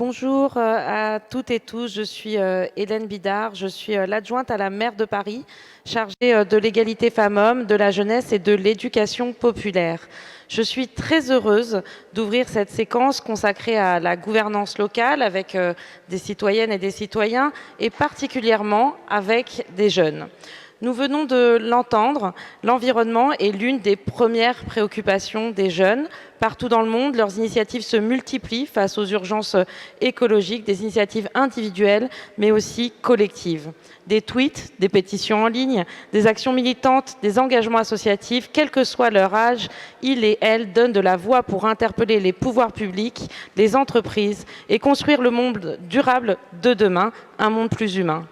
Bonjour à toutes et tous, je suis Hélène Bidard, je suis l'adjointe à la maire de Paris, chargée de l'égalité femmes-hommes, de la jeunesse et de l'éducation populaire. Je suis très heureuse d'ouvrir cette séquence consacrée à la gouvernance locale avec des citoyennes et des citoyens et particulièrement avec des jeunes. Nous venons de l'entendre, l'environnement est l'une des premières préoccupations des jeunes. Partout dans le monde, leurs initiatives se multiplient face aux urgences écologiques, des initiatives individuelles, mais aussi collectives. Des tweets, des pétitions en ligne, des actions militantes, des engagements associatifs, quel que soit leur âge, ils et elles donnent de la voix pour interpeller les pouvoirs publics, les entreprises et construire le monde durable de demain, un monde plus humain.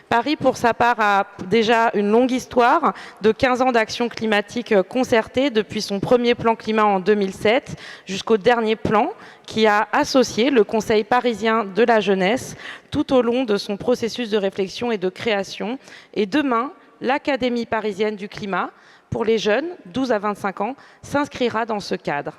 Paris, pour sa part, a déjà une longue histoire de 15 ans d'action climatique concertée depuis son premier plan climat en 2007 jusqu'au dernier plan qui a associé le Conseil parisien de la jeunesse tout au long de son processus de réflexion et de création. Et demain, l'Académie parisienne du climat, pour les jeunes, 12 à 25 ans, s'inscrira dans ce cadre.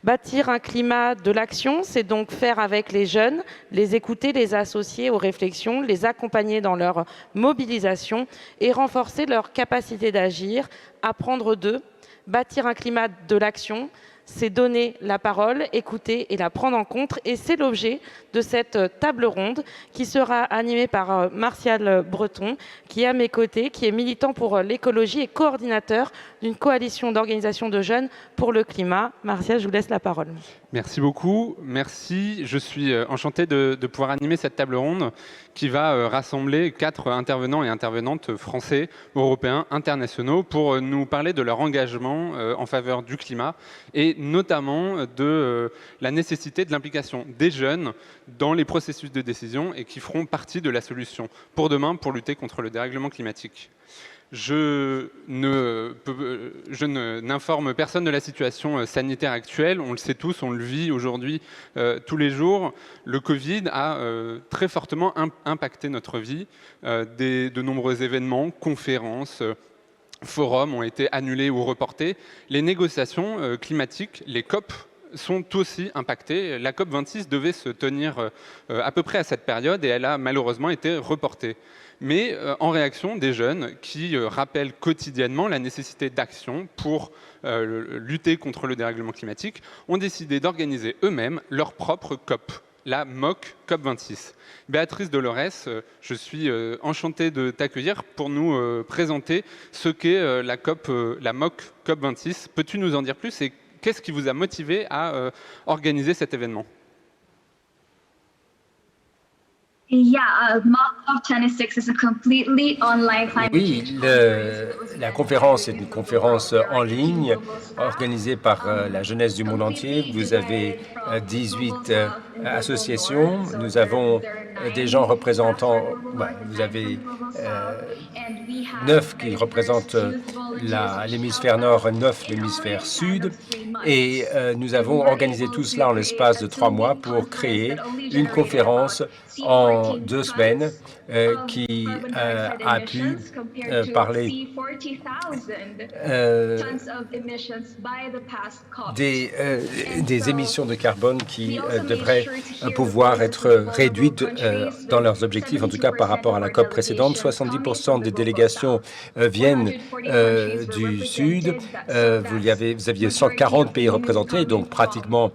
Bâtir un climat de l'action, c'est donc faire avec les jeunes, les écouter, les associer aux réflexions, les accompagner dans leur mobilisation et renforcer leur capacité d'agir, apprendre d'eux. Bâtir un climat de l'action, c'est donner la parole, écouter et la prendre en compte. Et c'est l'objet de cette table ronde qui sera animée par Martial Breton, qui est à mes côtés, qui est militant pour l'écologie et coordinateur d'une coalition d'organisations de jeunes pour le climat. Martial, je vous laisse la parole. Merci beaucoup, merci. Je suis enchanté de pouvoir animer cette table ronde qui va rassembler 4 intervenants et intervenantes français, européens, internationaux pour nous parler de leur engagement en faveur du climat et notamment de la nécessité de l'implication des jeunes dans les processus de décision et qui feront partie de la solution pour demain pour lutter contre le dérèglement climatique. Je n'informe personne de la situation sanitaire actuelle. On le sait tous, on le vit aujourd'hui tous les jours. Le Covid a très fortement impacté notre vie. De nombreux événements, conférences, forums ont été annulés ou reportés. Les négociations climatiques, les COP, sont aussi impactées. La COP 26 devait se tenir à peu près à cette période et elle a malheureusement été reportée. Mais en réaction des jeunes qui rappellent quotidiennement la nécessité d'action pour lutter contre le dérèglement climatique, ont décidé d'organiser eux-mêmes leur propre COP, la MOC COP26. Béatrice Dolores, je suis enchanté de t'accueillir pour nous présenter ce qu'est la MOC COP26. Peux-tu nous en dire plus et qu'est-ce qui vous a motivé à organiser cet événement ? Oui, la conférence est une conférence en ligne organisée par la jeunesse du monde entier. Vous avez 18 associations. Nous avons des gens représentant, vous avez 9 qui représentent l'hémisphère nord, 9 l'hémisphère sud. Et nous avons organisé tout cela en l'espace de 3 mois pour créer une conférence en 2 semaines qui a pu parler des émissions de carbone qui devraient pouvoir être réduites dans leurs objectifs, en tout cas par rapport à la COP précédente. 70% des délégations viennent du Sud. Vous aviez 140 pays représentés, donc pratiquement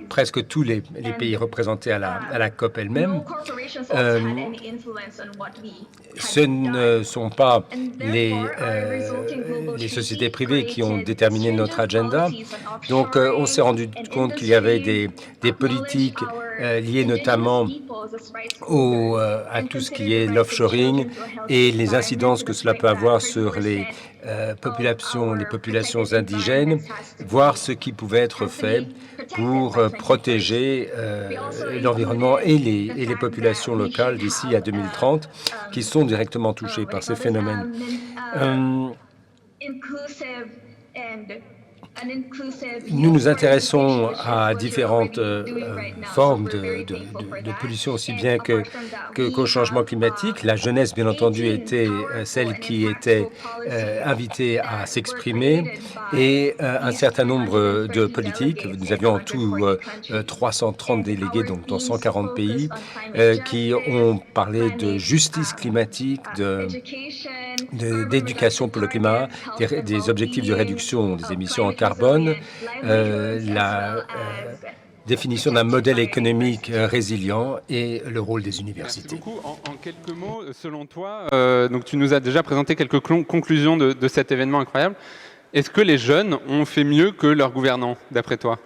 presque tous les pays représentés à la COP elle-même. Ce ne sont pas les sociétés privées qui ont déterminé notre agenda. Donc, on s'est rendu compte qu'il y avait des politiques liées notamment à tout ce qui est l'offshoring et les incidences que cela peut avoir sur les populations indigènes, voir ce qui pouvait être fait pour protéger l'environnement et les populations locales d'ici à 2030 qui sont directement touchées par ces phénomènes. Nous nous intéressons à différentes formes de pollution, aussi bien qu'au changement climatique. La jeunesse, bien entendu, était celle qui était invitée à s'exprimer, et un certain nombre de politiques. Nous avions en tout 330 délégués, donc dans 140 pays, qui ont parlé de justice climatique, d'éducation pour le climat, des objectifs de réduction des émissions en carbone, la définition d'un modèle économique résilient et le rôle des universités. Merci beaucoup. En quelques mots, selon toi, donc tu nous as déjà présenté quelques conclusions de cet événement incroyable. Est-ce que les jeunes ont fait mieux que leurs gouvernants, d'après toi?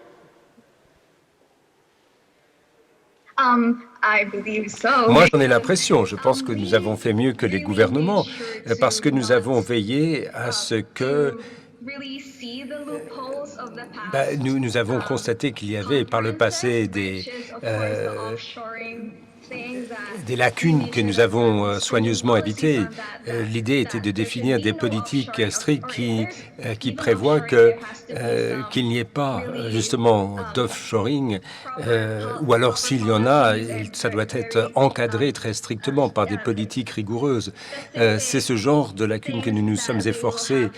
Moi, j'en ai l'impression. Je pense que nous avons fait mieux que les gouvernements parce que nous avons veillé à ce que nous avons constaté qu'il y avait par le passé des lacunes que nous avons soigneusement évitées. L'idée était de définir des politiques strictes qui prévoient qu'il n'y ait pas justement d'offshoring, ou alors s'il y en a, ça doit être encadré très strictement par des politiques rigoureuses. C'est ce genre de lacunes que nous nous sommes efforcés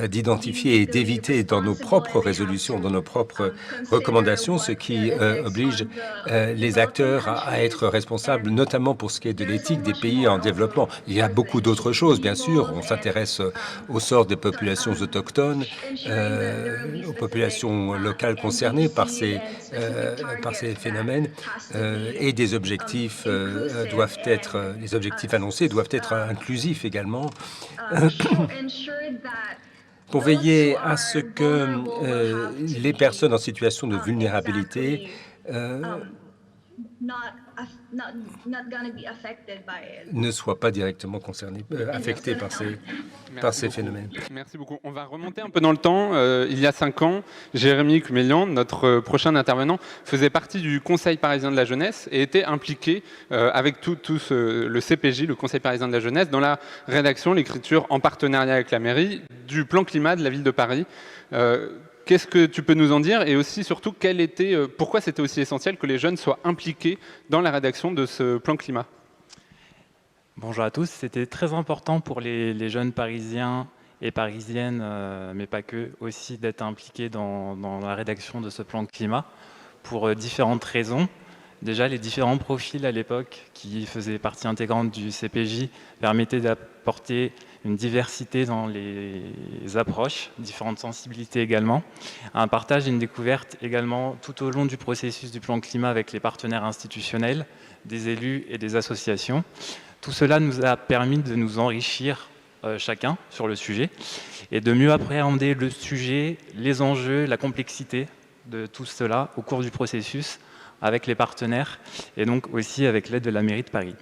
d'identifier et d'éviter dans nos propres résolutions, dans nos propres recommandations, ce qui oblige les acteurs à être responsables, notamment pour ce qui est de l'éthique des pays en développement. Il y a beaucoup d'autres choses, bien sûr. On s'intéresse au sort des populations autochtones, aux populations locales concernées par ces phénomènes, et des objectifs les objectifs annoncés doivent être inclusifs également, pour veiller à ce que les personnes en situation de vulnérabilité ne soient pas directement affectés par ces phénomènes. Merci beaucoup. On va remonter un peu dans le temps. Il y a 5 ans, Jérémy Kumélian, notre prochain intervenant, faisait partie du Conseil parisien de la jeunesse et était impliqué avec le CPJ, le Conseil parisien de la jeunesse, dans la rédaction, l'écriture en partenariat avec la mairie du plan climat de la ville de Paris. Qu'est-ce que tu peux nous en dire, et aussi surtout pourquoi c'était aussi essentiel que les jeunes soient impliqués dans la rédaction de ce plan climat? Bonjour à tous. C'était très important pour les jeunes parisiens et parisiennes, mais pas que, aussi d'être impliqués dans la rédaction de ce plan climat pour différentes raisons. Déjà, les différents profils à l'époque qui faisaient partie intégrante du CPJ permettaient d'apporter une diversité dans les approches, différentes sensibilités également, un partage et une découverte également tout au long du processus du plan climat avec les partenaires institutionnels, des élus et des associations. Tout cela nous a permis de nous enrichir chacun sur le sujet et de mieux appréhender le sujet, les enjeux, la complexité de tout cela au cours du processus avec les partenaires et donc aussi avec l'aide de la mairie de Paris.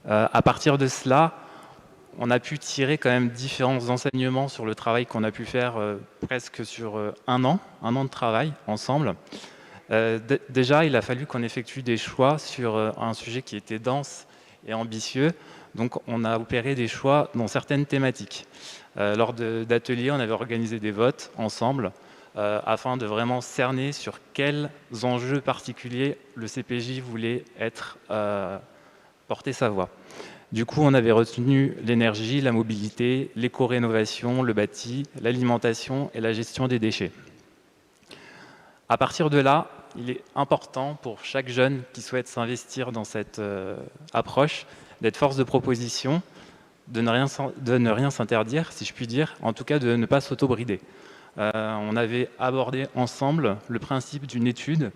À partir de cela, on a pu tirer quand même différents enseignements sur le travail qu'on a pu faire presque sur un an de travail ensemble. Déjà, il a fallu qu'on effectue des choix sur un sujet qui était dense et ambitieux. Donc, on a opéré des choix dans certaines thématiques. Lors d'ateliers, on avait organisé des votes ensemble afin de vraiment cerner sur quels enjeux particuliers le CPJ voulait porter sa voix. Du coup, on avait retenu l'énergie, la mobilité, l'éco-rénovation, le bâti, l'alimentation et la gestion des déchets. À partir de là, il est important pour chaque jeune qui souhaite s'investir dans cette approche d'être force de proposition, de ne rien s'interdire, si je puis dire, en tout cas de ne pas s'auto-brider. On avait abordé ensemble le principe d'une étude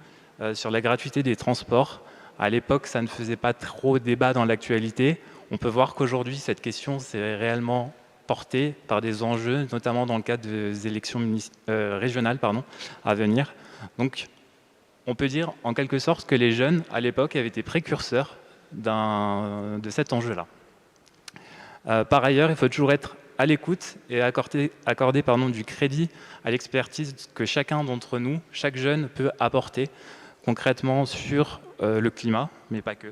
sur la gratuité des transports. À l'époque, ça ne faisait pas trop débat dans l'actualité. On peut voir qu'aujourd'hui, cette question s'est réellement portée par des enjeux, notamment dans le cadre des élections régionales à venir. Donc, on peut dire en quelque sorte que les jeunes, à l'époque, avaient été précurseurs de cet enjeu-là. Par ailleurs, il faut toujours être à l'écoute et accorder du crédit à l'expertise que chacun d'entre nous, chaque jeune peut apporter concrètement sur le climat, mais pas que.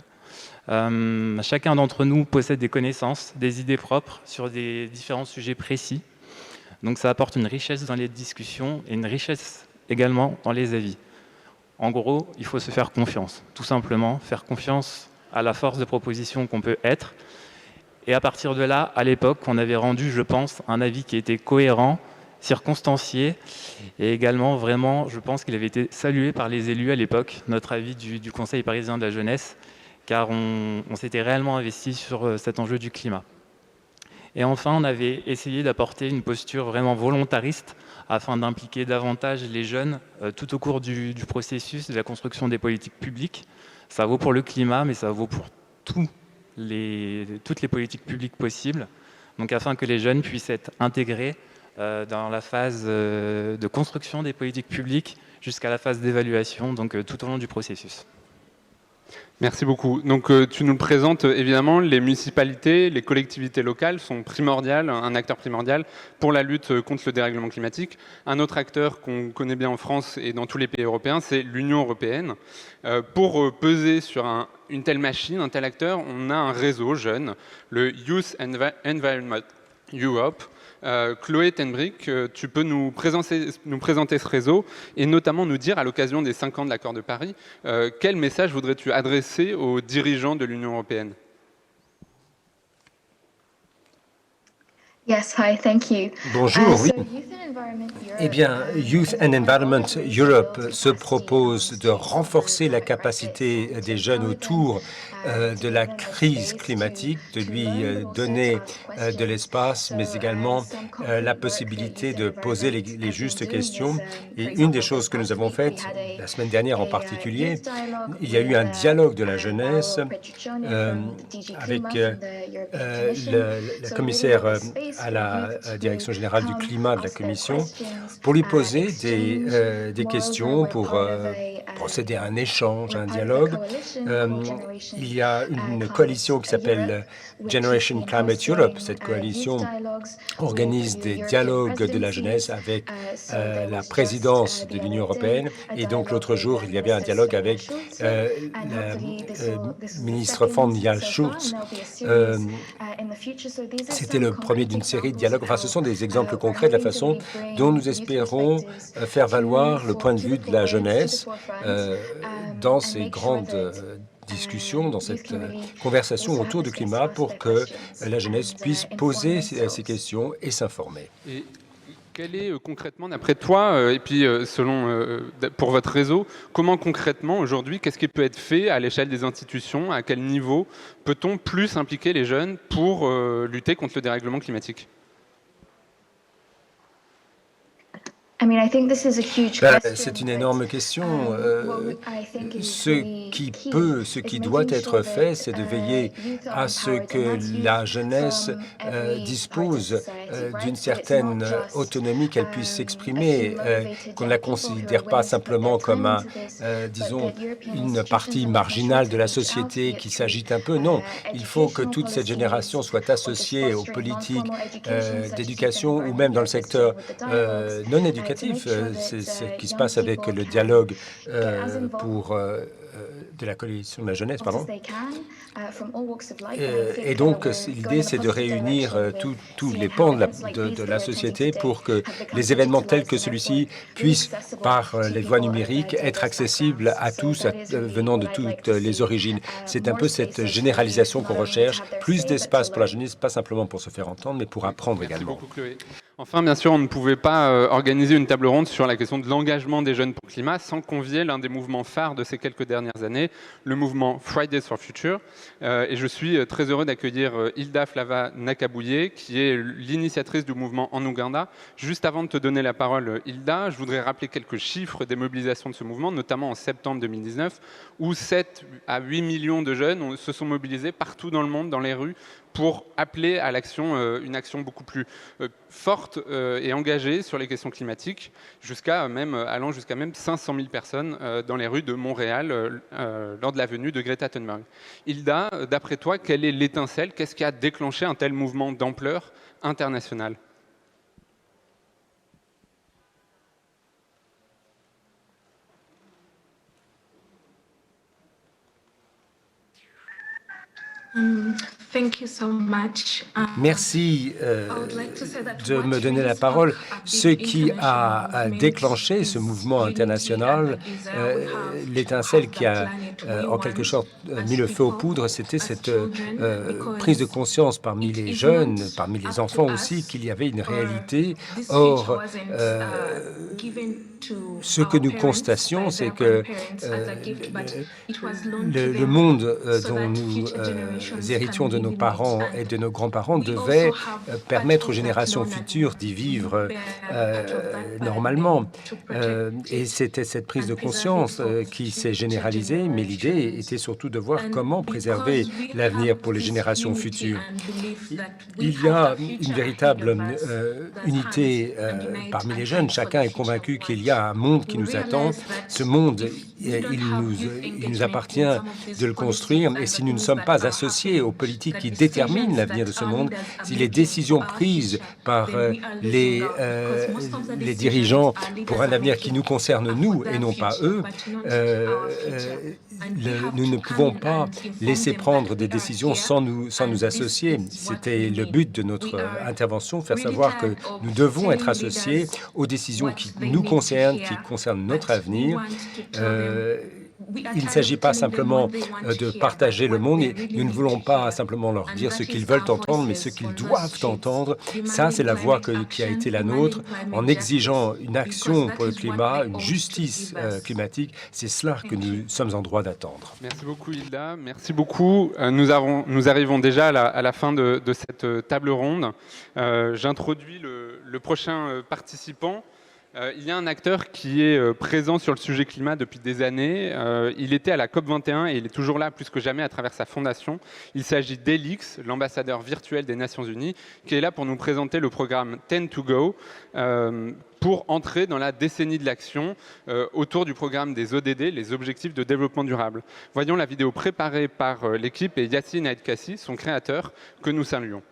Chacun d'entre nous possède des connaissances, des idées propres sur des différents sujets précis. Donc ça apporte une richesse dans les discussions et une richesse également dans les avis. En gros, il faut se faire confiance, tout simplement, faire confiance à la force de proposition qu'on peut être. Et à partir de là, à l'époque, on avait rendu, je pense, un avis qui était cohérent, circonstancié, et également, vraiment, je pense qu'il avait été salué par les élus à l'époque, notre avis du Conseil parisien de la jeunesse, car on s'était réellement investi sur cet enjeu du climat. Et enfin, on avait essayé d'apporter une posture vraiment volontariste afin d'impliquer davantage les jeunes tout au cours du processus de la construction des politiques publiques. Ça vaut pour le climat, mais ça vaut pour toutes les politiques publiques possibles, donc afin que les jeunes puissent être intégrés dans la phase de construction des politiques publiques jusqu'à la phase d'évaluation, donc tout au long du processus. Merci beaucoup. Donc tu nous le présentes, évidemment, les municipalités, les collectivités locales sont primordiales, un acteur primordial pour la lutte contre le dérèglement climatique. Un autre acteur qu'on connaît bien en France et dans tous les pays européens, c'est l'Union européenne. Pour peser sur une telle machine, un tel acteur, on a un réseau jeune, le Youth Environment Europe. Chloé Tenbrick, tu peux nous présenter ce réseau et notamment nous dire, à l'occasion des 5 ans de l'accord de Paris, quel message voudrais-tu adresser aux dirigeants de l'Union européenne? Yes, hi, thank you. Bonjour, oui. Youth and Environment Europe, Eh bien, Youth and Environment Europe se propose de renforcer la capacité des jeunes autour de la crise climatique, de lui donner de l'espace, mais également la possibilité de poser les justes questions. Et une des choses que nous avons faites, la semaine dernière en particulier, il y a eu un dialogue de la jeunesse avec la commissaire à la Direction générale du climat de la Commission pour lui poser des questions, pour procéder à un échange, à un dialogue. Il y a une coalition qui s'appelle Generation Climate Europe. Cette coalition organise des dialogues de la jeunesse avec la présidence de l'Union européenne. Et donc l'autre jour, il y avait un dialogue avec la ministre von Schulz. C'était le premier d'une série de dialogues. Enfin, ce sont des exemples concrets de la façon dont nous espérons faire valoir le point de vue de la jeunesse dans ces grandes discussion, dans cette conversation autour du climat pour que la jeunesse puisse poser ces questions et s'informer. Et quel est concrètement, d'après toi, et puis pour votre réseau, comment concrètement aujourd'hui, qu'est-ce qui peut être fait à l'échelle des institutions? À quel niveau peut-on plus impliquer les jeunes pour lutter contre le dérèglement climatique? C'est une énorme question. Ce qui doit être fait, c'est de veiller à ce que la jeunesse dispose d'une certaine autonomie, qu'elle puisse s'exprimer, qu'on ne la considère pas simplement comme disons, une partie marginale de la société qui s'agite un peu. Non, il faut que toute cette génération soit associée aux politiques d'éducation ou même dans le secteur non éducatif. C'est ce qui se passe avec le dialogue de la coalition de la jeunesse, pardon. Et donc, l'idée, c'est de réunir tous les pans de la société pour que les événements tels que celui-ci puissent, par les voies numériques, être accessibles à tous, venant de toutes les origines. C'est un peu cette généralisation qu'on recherche, plus d'espace pour la jeunesse, pas simplement pour se faire entendre, mais pour apprendre également. Merci beaucoup, Chloé. Enfin, bien sûr, on ne pouvait pas organiser une table ronde sur la question de l'engagement des jeunes pour le climat sans convier l'un des mouvements phares de ces quelques dernières années, le mouvement Fridays for Future. Et je suis très heureux d'accueillir Hilda Flava Nakabouye, qui est l'initiatrice du mouvement en Ouganda. Juste avant de te donner la parole, Hilda, je voudrais rappeler quelques chiffres des mobilisations de ce mouvement, notamment en septembre 2019, où 7 à 8 millions de jeunes se sont mobilisés partout dans le monde, dans les rues, pour appeler à l'action, une action beaucoup plus forte et engagée sur les questions climatiques, allant jusqu'à même 500 000 personnes dans les rues de Montréal lors de la venue de Greta Thunberg. Hilda, d'après toi, quelle est l'étincelle? Qu'est-ce qui a déclenché un tel mouvement d'ampleur internationale? Merci de me donner la parole. Ce qui a déclenché ce mouvement international, l'étincelle qui a en quelque sorte mis le feu aux poudres, c'était cette prise de conscience parmi les jeunes, parmi les enfants aussi, qu'il y avait une réalité. Or, ce que nous constations, c'est que le monde dont nous héritions de nos parents et de nos grands-parents devait permettre aux générations futures d'y vivre normalement. Et c'était cette prise de conscience qui s'est généralisée, mais l'idée était surtout de voir comment préserver l'avenir pour les générations futures. Il y a une véritable unité parmi les jeunes. Chacun est convaincu qu'il y a un monde qui nous attend. Ce monde, il nous appartient de le construire. Et si nous ne sommes pas associés aux politiques qui déterminent l'avenir de ce monde, si les décisions prises par les dirigeants pour un avenir qui nous concerne, nous, et non pas eux, nous ne pouvons pas laisser prendre des décisions sans nous associer. C'était le but de notre intervention, faire savoir que nous devons être associés aux décisions qui nous concernent, qui concernent notre avenir. Il ne s'agit pas simplement de partager le monde, et nous ne voulons pas simplement leur dire ce qu'ils veulent entendre, mais ce qu'ils doivent entendre. Ça, c'est la voie qui a été la nôtre, en exigeant une action pour le climat, une justice climatique. C'est cela que nous sommes en droit d'attendre. Merci beaucoup, Hilda. Merci beaucoup. Nous arrivons déjà à la fin de cette table ronde. J'introduis le prochain participant. Il y a un acteur qui est présent sur le sujet climat depuis des années. Il était à la COP21 et il est toujours là plus que jamais à travers sa fondation. Il s'agit d'Elix, l'ambassadeur virtuel des Nations Unies, qui est là pour nous présenter le programme 10 to Go pour entrer dans la décennie de l'action autour du programme des ODD, les Objectifs de développement durable. Voyons la vidéo préparée par l'équipe et Yassine Aïdkassi, son créateur, que nous saluons.